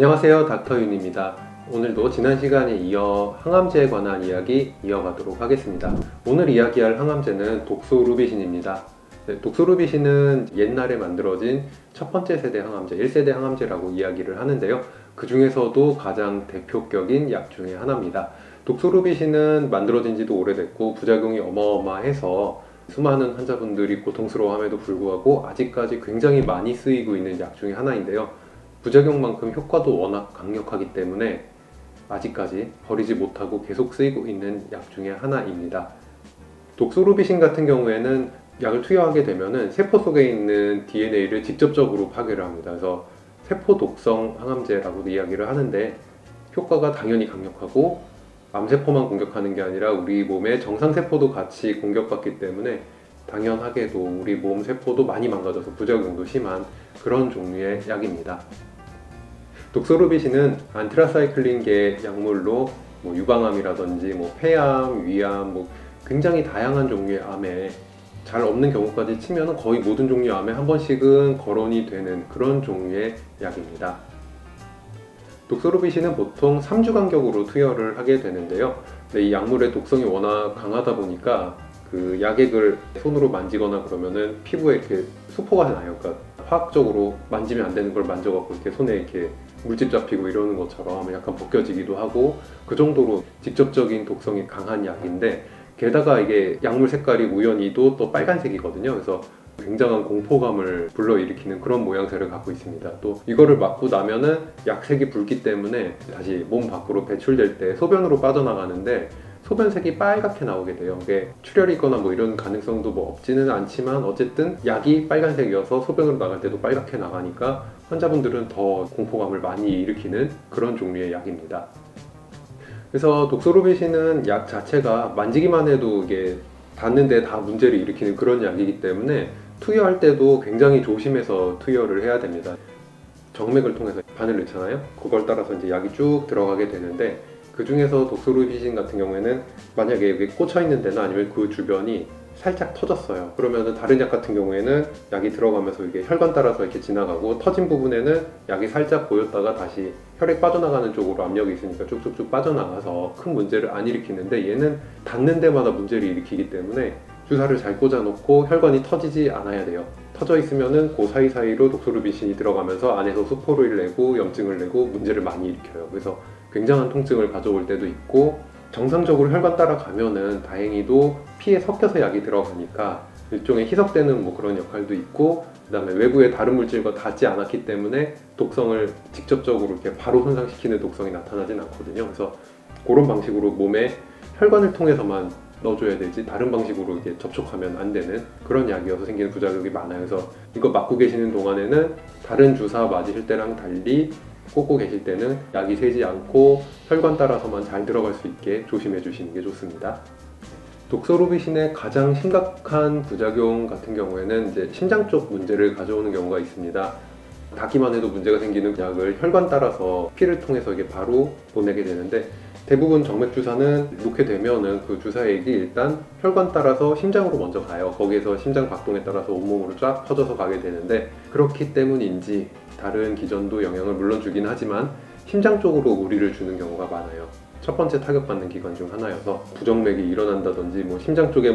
안녕하세요, 닥터윤입니다. 오늘도 지난 시간에 이어 항암제에 관한 이야기 이어가도록 하겠습니다. 오늘 이야기할 항암제는 독소루비신입니다. 독소루비신은 옛날에 만들어진 첫 번째 세대 항암제, 1세대 항암제라고 이야기를 하는데요. 그 중에서도 가장 대표격인 약 중에 하나입니다. 독소루비신은 만들어진 지도 오래됐고 부작용이 어마어마해서 수많은 환자분들이 고통스러워함에도 불구하고 아직까지 굉장히 많이 쓰이고 있는 약 중에 하나인데요. 부작용만큼 효과도 워낙 강력하기 때문에 아직까지 버리지 못하고 계속 쓰이고 있는 약 중에 하나입니다. 독소루비신 같은 경우에는 약을 투여하게 되면 세포 속에 있는 DNA를 직접적으로 파괴를 합니다. 그래서 세포 독성 항암제라고도 이야기를 하는데 효과가 당연히 강력하고 암세포만 공격하는 게 아니라 우리 몸의 정상세포도 같이 공격받기 때문에 당연하게도 우리 몸 세포도 많이 망가져서 부작용도 심한 그런 종류의 약입니다. 독소루비신은 안트라사이클린계 약물로 유방암이라든지 폐암, 위암, 굉장히 다양한 종류의 암에 잘 없는 경우까지 치면 거의 모든 종류의 암에 한 번씩은 거론이 되는 그런 종류의 약입니다. 독소루비신은 보통 3주 간격으로 투여를 하게 되는데요. 이 약물의 독성이 워낙 강하다 보니까 그 약액을 손으로 만지거나 그러면은 피부에 이렇게 수포가 나요. 그러니까 화학적으로 만지면 안 되는 걸 만져갖고 이렇게 손에 이렇게 물집 잡히고 이러는 것처럼 약간 벗겨지기도 하고 그 정도로 직접적인 독성이 강한 약인데 게다가 이게 약물 색깔이 우연히도 또 빨간색이거든요. 그래서 굉장한 공포감을 불러일으키는 그런 모양새를 갖고 있습니다. 또 이거를 맞고 나면은 약색이 붉기 때문에 다시 몸 밖으로 배출될 때 소변으로 빠져나가는데 소변색이 빨갛게 나오게 돼요. 이게 출혈이거나 이런 가능성도 없지는 않지만 어쨌든 약이 빨간색이어서 소변으로 나갈 때도 빨갛게 나가니까 환자분들은 더 공포감을 많이 일으키는 그런 종류의 약입니다. 그래서 독소루비신은 약 자체가 만지기만 해도 이게 닿는데 다 문제를 일으키는 그런 약이기 때문에 투여할 때도 굉장히 조심해서 투여를 해야 됩니다. 정맥을 통해서 바늘 넣잖아요. 그걸 따라서 이제 약이 쭉 들어가게 되는데 그 중에서 독소루비신 같은 경우에는 만약에 여기 꽂혀 있는 데나 아니면 그 주변이 살짝 터졌어요. 그러면 다른 약 같은 경우에는 약이 들어가면서 이게 혈관 따라서 이렇게 지나가고 터진 부분에는 약이 살짝 보였다가 다시 혈액 빠져나가는 쪽으로 압력이 있으니까 쭉쭉쭉 빠져나가서 큰 문제를 안 일으키는데 얘는 닿는 데마다 문제를 일으키기 때문에 주사를 잘 꽂아놓고 혈관이 터지지 않아야 돼요. 터져 있으면은 그 사이사이로 독소루비신이 들어가면서 안에서 수포를 내고 염증을 내고 문제를 많이 일으켜요. 그래서 굉장한 통증을 가져올 때도 있고 정상적으로 혈관 따라가면은 다행히도 피에 섞여서 약이 들어가니까 일종의 희석되는 그런 역할도 있고 그 다음에 외부의 다른 물질과 닿지 않았기 때문에 독성을 직접적으로 이렇게 바로 손상시키는 독성이 나타나진 않거든요. 그래서 그런 방식으로 몸에 혈관을 통해서만 넣어줘야 되지 다른 방식으로 이렇게 접촉하면 안 되는 그런 약이어서 생기는 부작용이 많아요. 그래서 이거 맞고 계시는 동안에는 다른 주사 맞으실 때랑 달리 꽂고 계실 때는 약이 새지 않고 혈관 따라서만 잘 들어갈 수 있게 조심해 주시는 게 좋습니다. 독소루비신의 가장 심각한 부작용 같은 경우에는 이제 심장 쪽 문제를 가져오는 경우가 있습니다. 닿기만 해도 문제가 생기는 약을 혈관 따라서 피를 통해서 이게 바로 보내게 되는데 대부분 정맥 주사는 놓게 되면은 그 주사액이 일단 혈관 따라서 심장으로 먼저 가요. 거기에서 심장 박동에 따라서 온몸으로 쫙 퍼져서 가게 되는데 그렇기 때문인지 다른 기전도 영향을 물론 주긴 하지만 심장 쪽으로 무리를 주는 경우가 많아요. 첫 번째 타격받는 기관 중 하나여서 부정맥이 일어난다든지 심장 쪽에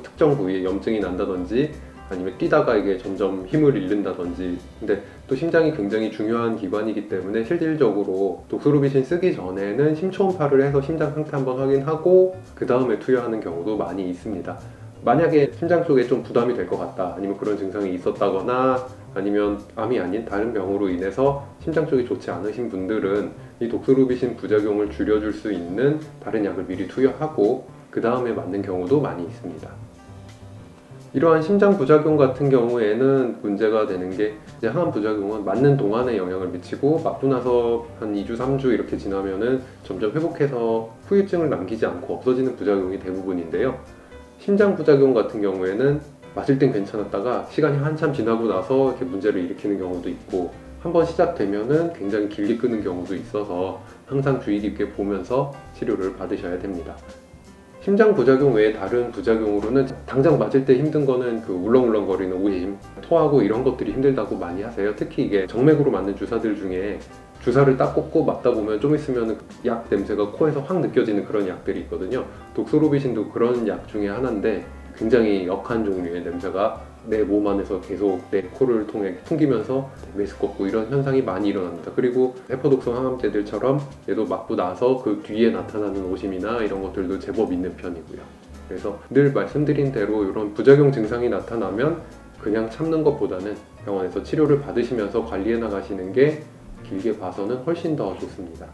특정 부위에 염증이 난다든지 아니면 뛰다가 이게 점점 힘을 잃는다든지 근데 또 심장이 굉장히 중요한 기관이기 때문에 실질적으로 독소루비신 쓰기 전에는 심초음파를 해서 심장 상태 한번 확인하고 그 다음에 투여하는 경우도 많이 있습니다. 만약에 심장 쪽에 좀 부담이 될 것 같다 아니면 그런 증상이 있었다거나 아니면 암이 아닌 다른 병으로 인해서 심장 쪽이 좋지 않으신 분들은 이 독소루비신 부작용을 줄여줄 수 있는 다른 약을 미리 투여하고 그 다음에 맞는 경우도 많이 있습니다. 이러한 심장 부작용 같은 경우에는 문제가 되는 게 항암 부작용은 맞는 동안에 영향을 미치고 맞고 나서 한 2주, 3주 이렇게 지나면은 점점 회복해서 후유증을 남기지 않고 없어지는 부작용이 대부분인데요. 심장 부작용 같은 경우에는 맞을 땐 괜찮았다가 시간이 한참 지나고 나서 이렇게 문제를 일으키는 경우도 있고 한번 시작되면은 굉장히 길게 끄는 경우도 있어서 항상 주의 깊게 보면서 치료를 받으셔야 됩니다. 심장 부작용 외에 다른 부작용으로는 당장 맞을 때 힘든 거는 그 울렁울렁거리는 오심, 토하고 이런 것들이 힘들다고 많이 하세요. 특히 이게 정맥으로 맞는 주사들 중에 주사를 딱 꽂고 맞다 보면 좀 있으면 약 냄새가 코에서 확 느껴지는 그런 약들이 있거든요. 독소로비신도 그런 약 중에 하나인데 굉장히 역한 종류의 냄새가 내 몸 안에서 계속 내 코를 통해 풍기면서 메스껍고 이런 현상이 많이 일어납니다. 그리고 세포독성 항암제들처럼 얘도 맞고 나서 그 뒤에 나타나는 오심이나 이런 것들도 제법 있는 편이고요. 그래서 늘 말씀드린 대로 이런 부작용 증상이 나타나면 그냥 참는 것보다는 병원에서 치료를 받으시면서 관리해 나가시는 게 길게 봐서는 훨씬 더 좋습니다.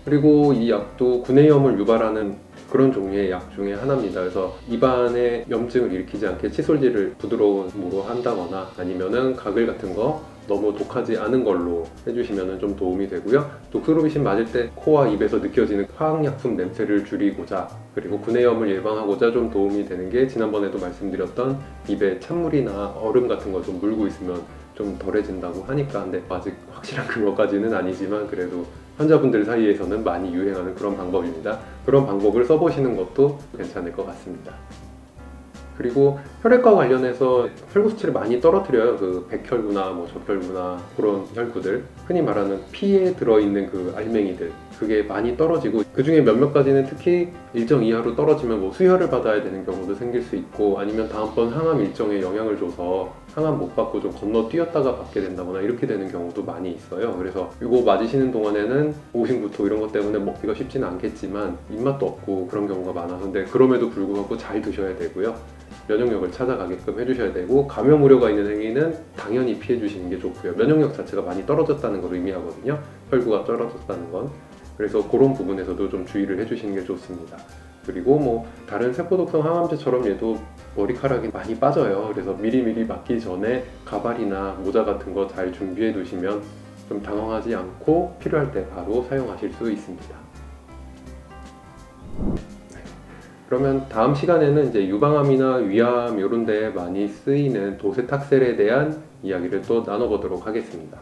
그리고 이 약도 구내염을 유발하는 그런 종류의 약 중에 하나입니다. 그래서 입안에 염증을 일으키지 않게 칫솔질을 부드러움으로 한다거나 아니면은 가글 같은 거 너무 독하지 않은 걸로 해주시면 좀 도움이 되고요. 독소로비신 맞을 때 코와 입에서 느껴지는 화학약품 냄새를 줄이고자, 그리고 구내염을 예방하고자 좀 도움이 되는 게 지난번에도 말씀드렸던 입에 찬물이나 얼음 같은 거 좀 물고 있으면 좀 덜해진다고 하니까, 근데 아직 확실한 그거까지는 아니지만 그래도 환자분들 사이에서는 많이 유행하는 그런 방법입니다. 그런 방법을 써보시는 것도 괜찮을 것 같습니다. 그리고 혈액과 관련해서 혈구 수치를 많이 떨어뜨려요. 그 백혈구나 적혈구나 그런 혈구들, 흔히 말하는 피에 들어있는 그 알맹이들, 그게 많이 떨어지고 그 중에 몇몇 가지는 특히 일정 이하로 떨어지면 수혈을 받아야 되는 경우도 생길 수 있고, 아니면 다음번 항암 일정에 영향을 줘서 항암 못 받고 좀 건너뛰었다가 받게 된다거나 이렇게 되는 경우도 많이 있어요. 그래서 이거 맞으시는 동안에는 오심구토 이런 것 때문에 먹기가 쉽지는 않겠지만 입맛도 없고 그런 경우가 많아서, 근데 그럼에도 불구하고 잘 드셔야 되고요. 면역력을 찾아가게끔 해주셔야 되고, 감염 우려가 있는 행위는 당연히 피해 주시는 게 좋고요. 면역력 자체가 많이 떨어졌다는 걸 의미하거든요. 혈구가 떨어졌다는 건. 그래서 그런 부분에서도 좀 주의를 해주시는 게 좋습니다. 그리고 다른 세포독성 항암제처럼 얘도 머리카락이 많이 빠져요. 그래서 미리미리 맞기 전에 가발이나 모자 같은 거 잘 준비해 두시면 좀 당황하지 않고 필요할 때 바로 사용하실 수 있습니다. 그러면 다음 시간에는 이제 유방암이나 위암 이런 데 많이 쓰이는 도세탁셀에 대한 이야기를 또 나눠보도록 하겠습니다.